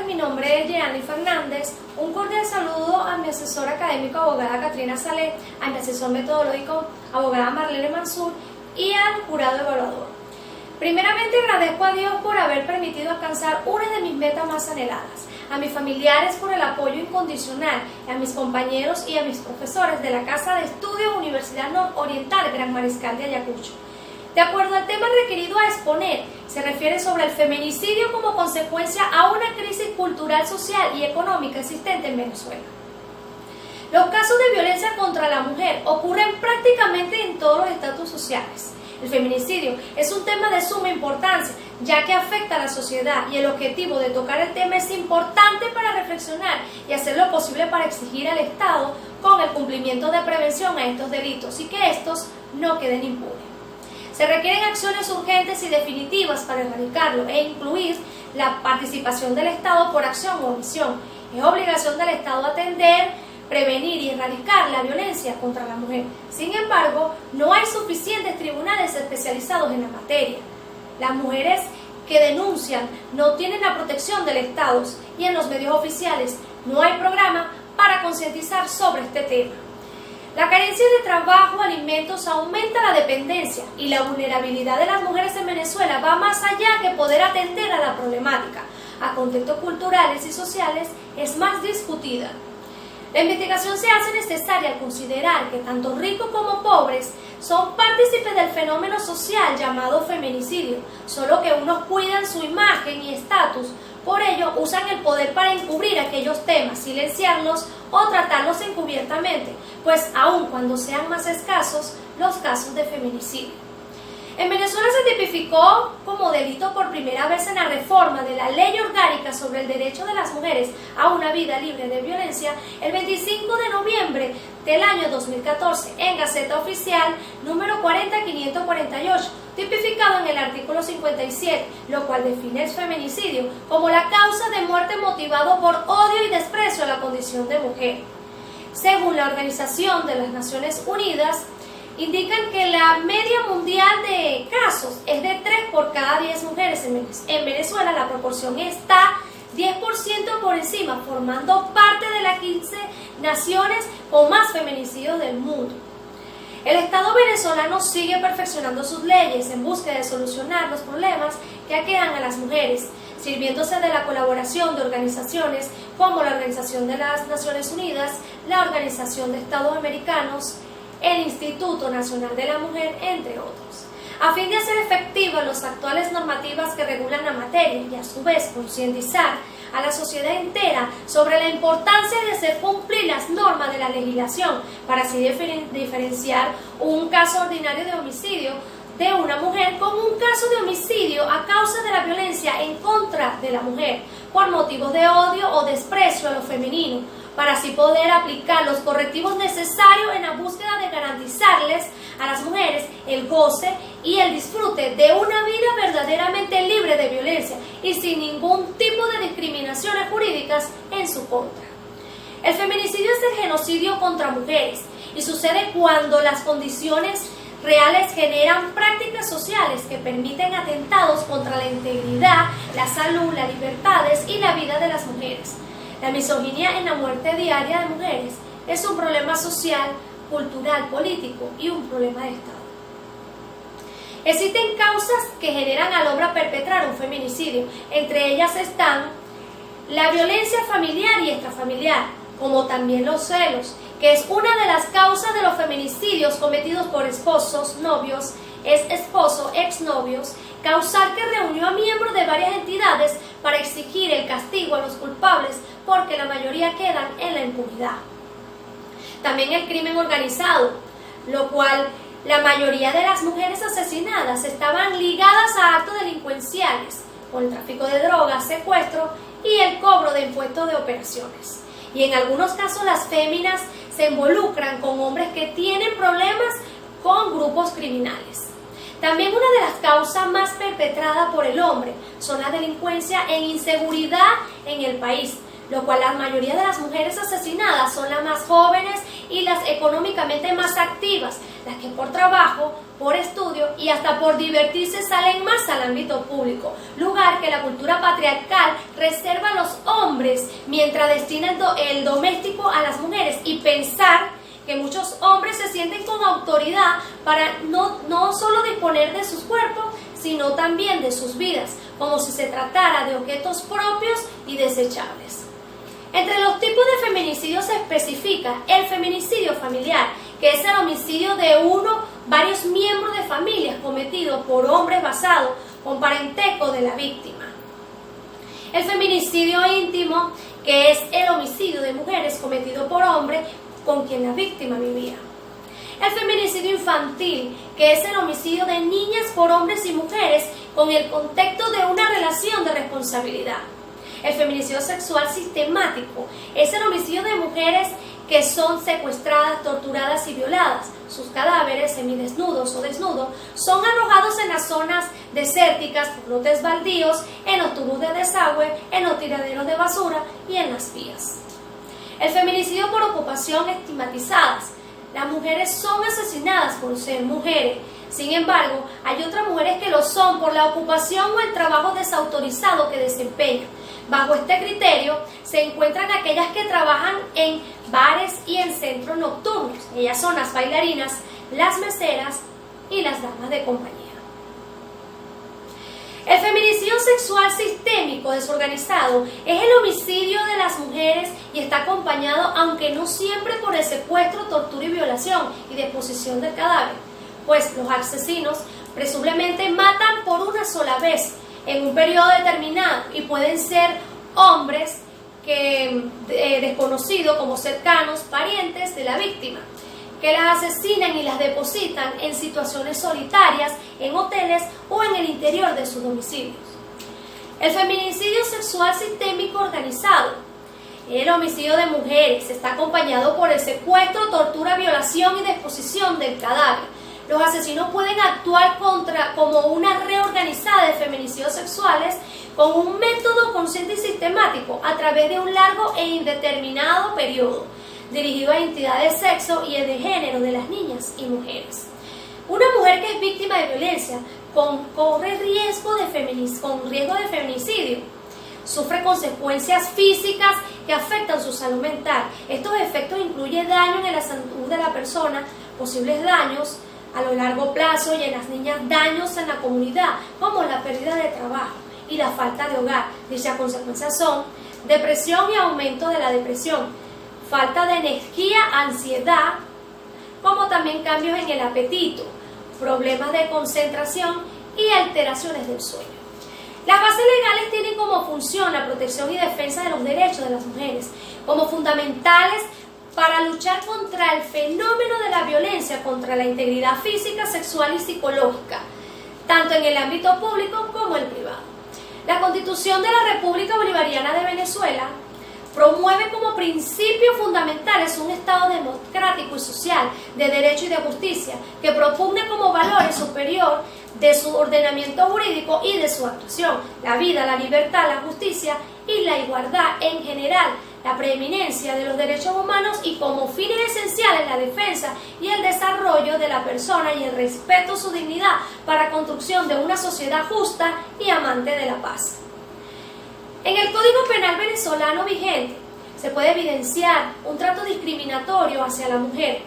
mi nombre es Jeanny Fernández. Un cordial saludo a mi asesor académico, abogada Catrina Salé, a mi asesor metodológico, abogada Marlene Mansur, y al jurado evaluador. Primeramente agradezco a Dios por haber permitido alcanzar una de mis metas más anheladas, a mis familiares por el apoyo incondicional, y a mis compañeros y a mis profesores de la Casa de Estudios Universidad Nororiental Gran Mariscal de Ayacucho. De acuerdo al tema requerido a exponer, se refiere sobre el feminicidio como consecuencia a una crisis cultural, social y económica existente en Venezuela. Los casos de violencia contra la mujer ocurren prácticamente en todos los estratos sociales. El feminicidio es un tema de suma importancia, ya que afecta a la sociedad, y el objetivo de tocar el tema es importante para reflexionar y hacer lo posible para exigir al Estado con el cumplimiento de prevención a estos delitos y que estos no queden impunes. Se requieren acciones urgentes y definitivas para erradicarlo e incluir la participación del Estado por acción o omisión. Es obligación del Estado atender, prevenir y erradicar la violencia contra la mujer. Sin embargo, no hay suficientes tribunales especializados en la materia. Las mujeres que denuncian no tienen la protección del Estado y en los medios oficiales no hay programa para concientizar sobre este tema. La carencia de trabajo, alimentos, aumenta la dependencia, y la vulnerabilidad de las mujeres en Venezuela va más allá que poder atender a la problemática. A contextos culturales y sociales es más discutida. La investigación se hace necesaria al considerar que tanto ricos como pobres son partícipes del fenómeno social llamado feminicidio, solo que unos cuidan su imagen y estatus, por ello usan el poder para encubrir aquellos temas, silenciarlos o tratarlos encubiertamente, pues aun cuando sean más escasos los casos de feminicidio. En Venezuela se tipificó como delito por primera vez en la reforma de la Ley Orgánica sobre el Derecho de las Mujeres a una Vida Libre de Violencia el 25 de noviembre del año 2014 en Gaceta Oficial número 40548, tipificado en el artículo 57, lo cual define el feminicidio como la causa de muerte motivado por odio y desprecio a la condición de mujer. Según la Organización de las Naciones Unidas, indican que la media mundial de casos es de 3 por cada 10 mujeres. En Venezuela la proporción está 10% por encima, formando parte de las 15 naciones con más feminicidios del mundo. El Estado venezolano sigue perfeccionando sus leyes en búsqueda de solucionar los problemas que aquejan a las mujeres, sirviéndose de la colaboración de organizaciones como la Organización de las Naciones Unidas, la Organización de Estados Americanos, el Instituto Nacional de la Mujer, entre otros, a fin de hacer efectivas las actuales normativas que regulan la materia y a su vez concientizar a la sociedad entera sobre la importancia de hacer cumplir las normas de la legislación para así diferenciar un caso ordinario de homicidio de una mujer con un caso de homicidio a causa de la violencia en contra de la mujer por motivos de odio o desprecio a lo femenino, para así poder aplicar los correctivos necesarios en la búsqueda de garantizarles a las mujeres el goce y el disfrute de una vida verdaderamente libre de violencia y sin ningún tipo de discriminaciones jurídicas en su contra. El feminicidio es el genocidio contra mujeres y sucede cuando las condiciones reales generan prácticas sociales que permiten atentados contra la integridad, la salud, las libertades y la vida de las mujeres. La misoginia en la muerte diaria de mujeres es un problema social, cultural, político y un problema de Estado. Existen causas que generan al hombre a perpetrar un feminicidio. Entre ellas están la violencia familiar y extrafamiliar, como también los celos, que es una de las causas de los feminicidios cometidos por esposos, novios, esposo, exnovios, causar que reunió a miembros de varias entidades para exigir el castigo a los culpables, porque la mayoría quedan en la impunidad. También el crimen organizado, lo cual la mayoría de las mujeres asesinadas estaban ligadas a actos delincuenciales, con el tráfico de drogas, secuestro y el cobro de impuestos de operaciones. Y en algunos casos las féminas se involucran con hombres que tienen problemas con grupos criminales. También una de las causas más perpetradas por el hombre son la delincuencia e inseguridad en el país, lo cual la mayoría de las mujeres asesinadas son las más jóvenes y las económicamente más activas, las que por trabajo, por estudio y hasta por divertirse salen más al ámbito público, lugar que la cultura patriarcal reserva a los hombres mientras destina el doméstico a las mujeres, y pensar que muchos hombres se sienten con autoridad para no solo disponer de sus cuerpos, sino también de sus vidas, como si se tratara de objetos propios y desechables. Entre los tipos de feminicidio se especifica el feminicidio familiar, que es el homicidio de varios miembros de familias cometido por hombres basado con parentesco de la víctima. El feminicidio íntimo, que es el homicidio de mujeres cometido por hombres con quien la víctima vivía. El feminicidio infantil, que es el homicidio de niñas por hombres y mujeres con el contexto de una relación de responsabilidad. El feminicidio sexual sistemático es el homicidio de mujeres que son secuestradas, torturadas y violadas. Sus cadáveres, semidesnudos o desnudos, son arrojados en las zonas desérticas, por lotes baldíos, en los tubos de desagüe, en los tiraderos de basura y en las vías. El feminicidio por ocupación estigmatizadas. Las mujeres son asesinadas por ser mujeres. Sin embargo, hay otras mujeres que lo son por la ocupación o el trabajo desautorizado que desempeñan. Bajo este criterio se encuentran aquellas que trabajan en bares y en centros nocturnos. Ellas son las bailarinas, las meseras y las damas de compañía. El feminicidio sexual sistémico desorganizado es el homicidio de las mujeres y está acompañado, aunque no siempre, por el secuestro, tortura y violación y deposición del cadáver, pues los asesinos presumiblemente matan por una sola vez en un periodo determinado y pueden ser hombres desconocidos como cercanos, parientes de la víctima, que las asesinan y las depositan en situaciones solitarias, en hoteles o en el interior de sus domicilios. El feminicidio sexual sistémico organizado, el homicidio de mujeres, está acompañado por el secuestro, tortura, violación y deposición del cadáver. Los asesinos pueden actuar como una reorganizada de feminicidios sexuales con un método consciente y sistemático a través de un largo e indeterminado periodo, dirigido a entidades de sexo y de género de las niñas y mujeres. Una mujer que es víctima de violencia corre riesgo de feminicidio. Sufre consecuencias físicas que afectan su salud mental. Estos efectos incluyen daños en la salud de la persona, posibles daños a lo largo plazo, y en las niñas daños en la comunidad, como la pérdida de trabajo y la falta de hogar. Dichas consecuencias son depresión y aumento de la depresión, falta de energía, ansiedad, como también cambios en el apetito, problemas de concentración y alteraciones del sueño. Las bases legales tienen como función la protección y defensa de los derechos de las mujeres, como fundamentales para luchar contra el fenómeno de la violencia contra la integridad física, sexual y psicológica, tanto en el ámbito público como el privado. La Constitución de la República Bolivariana de Venezuela promueve como principios fundamentales un Estado democrático y social, de derecho y de justicia, que propugna como valores superior de su ordenamiento jurídico y de su actuación la vida, la libertad, la justicia y la igualdad en general, la preeminencia de los derechos humanos, y como fines esenciales la defensa y el desarrollo de la persona y el respeto a su dignidad para la construcción de una sociedad justa y amante de la paz. En el Código Penal venezolano vigente se puede evidenciar un trato discriminatorio hacia la mujer,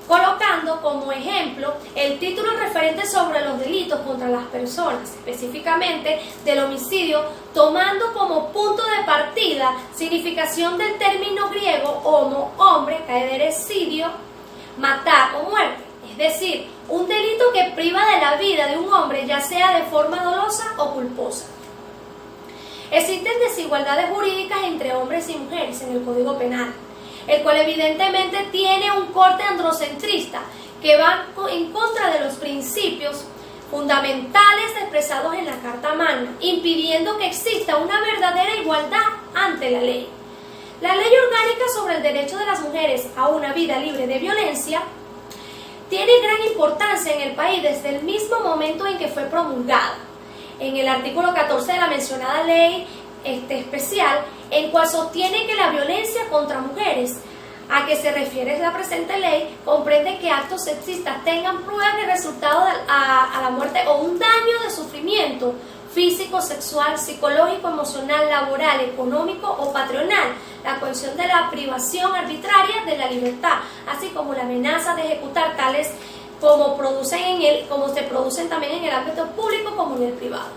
colocando como ejemplo el título referente sobre los delitos contra las personas, específicamente del homicidio, tomando como punto de partida significación del término griego homo, hombre, caederesidio, matar o muerte, es decir, un delito que priva de la vida de un hombre, ya sea de forma dolosa o culposa. Existen desigualdades jurídicas entre hombres y mujeres en el Código Penal, el cual evidentemente tiene un corte androcentrista que va en contra de los principios fundamentales expresados en la Carta Magna, impidiendo que exista una verdadera igualdad ante la ley. La Ley Orgánica sobre el Derecho de las Mujeres a una Vida Libre de Violencia tiene gran importancia en el país desde el mismo momento en que fue promulgada. En el artículo 14 de la mencionada ley especial, en cual sostiene que la violencia contra mujeres a que se refiere la presente ley comprende que actos sexistas tengan pruebas de resultado a la muerte o un daño de sufrimiento físico, sexual, psicológico, emocional, laboral, económico o patronal, la coerción de la privación arbitraria de la libertad, así como la amenaza de ejecutar tales como se producen también en el ámbito público como en el privado.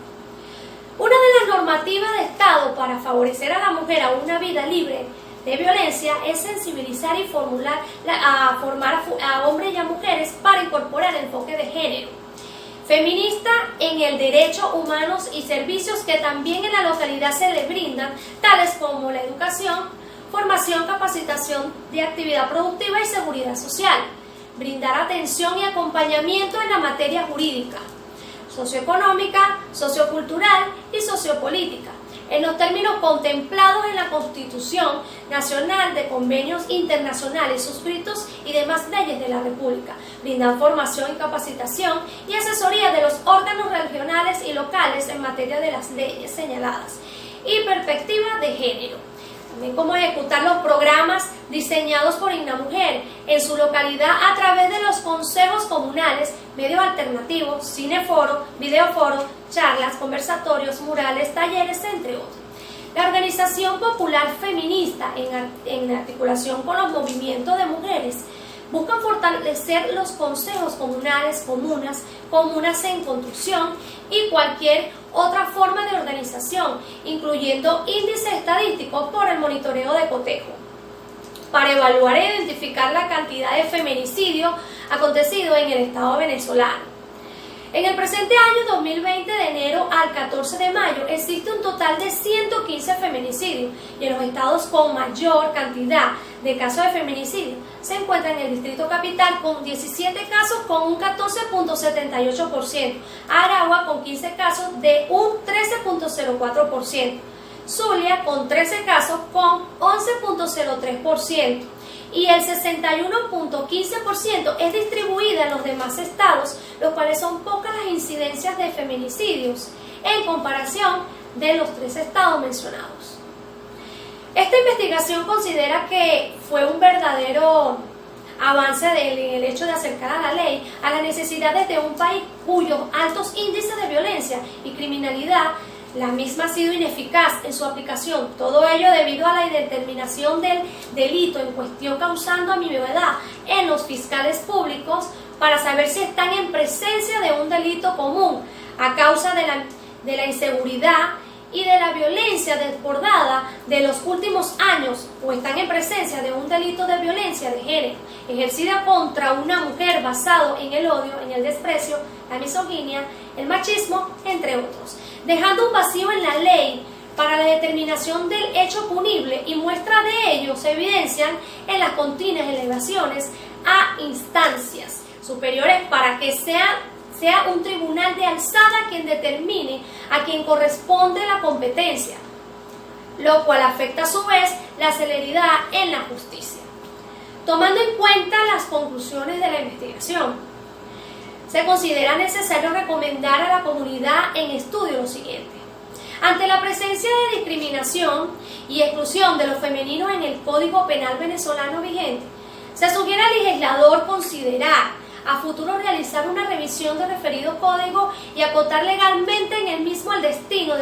Una de las normativas de Estado para favorecer a la mujer a una vida libre de violencia es sensibilizar y formar a hombres y a mujeres para incorporar el enfoque de género feminista en el derecho humanos y servicios que también en la localidad se le brindan, tales como la educación, formación, capacitación de actividad productiva y seguridad social, brindar atención y acompañamiento en la materia jurídica, socioeconómica, sociocultural y sociopolítica, en los términos contemplados en la Constitución Nacional, de convenios internacionales suscritos y demás leyes de la República, brindar formación y capacitación y asesoría de los órganos regionales y locales en materia de las leyes señaladas y perspectiva de género. También cómo ejecutar los programas diseñados por INNAMUJER en su localidad a través de los consejos comunales, medios alternativos, cineforo, videoforo, charlas, conversatorios, murales, talleres, entre otros. La Organización Popular Feminista, en articulación con los movimientos de mujeres, buscan fortalecer los consejos comunales, comunas en construcción y cualquier otra forma de organización, incluyendo índices estadísticos por el monitoreo de cotejo, para evaluar e identificar la cantidad de feminicidios acontecidos en el Estado venezolano. En el presente año 2020, de enero al 14 de mayo, existe un total de 115 feminicidios y en los estados con mayor cantidad de casos de feminicidio se encuentra en el Distrito Capital con 17 casos con un 14.78%, Aragua con 15 casos de un 13.04%, Zulia con 13 casos con 11.03%. Y el 61.15% es distribuida en los demás estados, los cuales son pocas las incidencias de feminicidios en comparación de los 3 estados mencionados. Esta investigación considera que fue un verdadero avance en el hecho de acercar a la ley a las necesidades de un país cuyos altos índices de violencia y criminalidad, la misma ha sido ineficaz en su aplicación, todo ello debido a la indeterminación del delito en cuestión, causando ambigüedad en los fiscales públicos para saber si están en presencia de un delito común a causa de la inseguridad y de la violencia desbordada de los últimos años, o están en presencia de un delito de violencia de género ejercida contra una mujer basado en el odio, en el desprecio, la misoginia, el machismo, entre otros, dejando un vacío en la ley para la determinación del hecho punible, y muestra de ello se evidencian en las continuas elevaciones a instancias superiores para que sea un tribunal de alzada quien determine a quien corresponde la competencia, lo cual afecta a su vez la celeridad en la justicia. Tomando en cuenta las conclusiones de la investigación, se considera necesario recomendar a la comunidad en estudio lo siguiente. Ante la presencia de discriminación y exclusión de los femeninos en el Código Penal venezolano vigente, se sugiere al legislador considerar a futuro realizar una revisión del referido código y acotar legalmente en el mismo el destino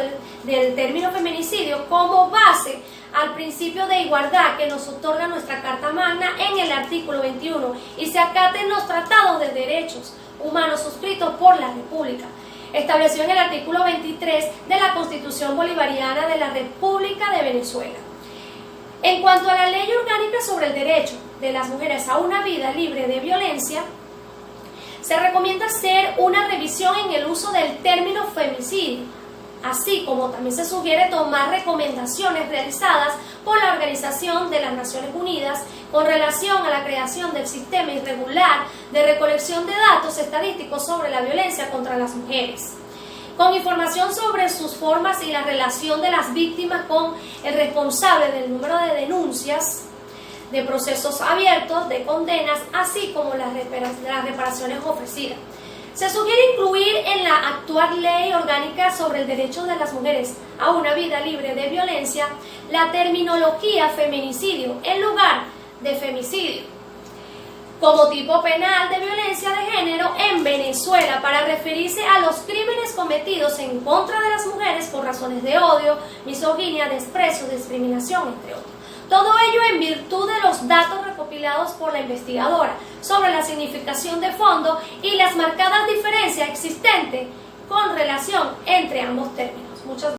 del término feminicidio como base al principio de igualdad que nos otorga nuestra Carta Magna en el artículo 21 y se acaten los tratados de derechos humanos suscritos por la República, establecido en el artículo 23 de la Constitución Bolivariana de la República de Venezuela. En cuanto a la Ley Orgánica sobre el Derecho de las Mujeres a una Vida Libre de Violencia, se recomienda hacer una revisión en el uso del término femicidio, así como también se sugiere tomar recomendaciones realizadas por la Organización de las Naciones Unidas con relación a la creación del sistema irregular de recolección de datos estadísticos sobre la violencia contra las mujeres, con información sobre sus formas y la relación de las víctimas con el responsable del número de denuncias, de procesos abiertos, de condenas, así como las reparaciones ofrecidas. Se sugiere incluir en la actual ley orgánica sobre el derecho de las mujeres a una vida libre de violencia la terminología feminicidio en lugar de femicidio como tipo penal de violencia de género en Venezuela para referirse a los crímenes cometidos en contra de las mujeres por razones de odio, misoginia, desprecio, discriminación, entre otros. Todo ello en virtud de los datos recopilados por la investigadora sobre la significación de fondo y las marcadas diferencias existentes con relación entre ambos términos. Muchas gracias.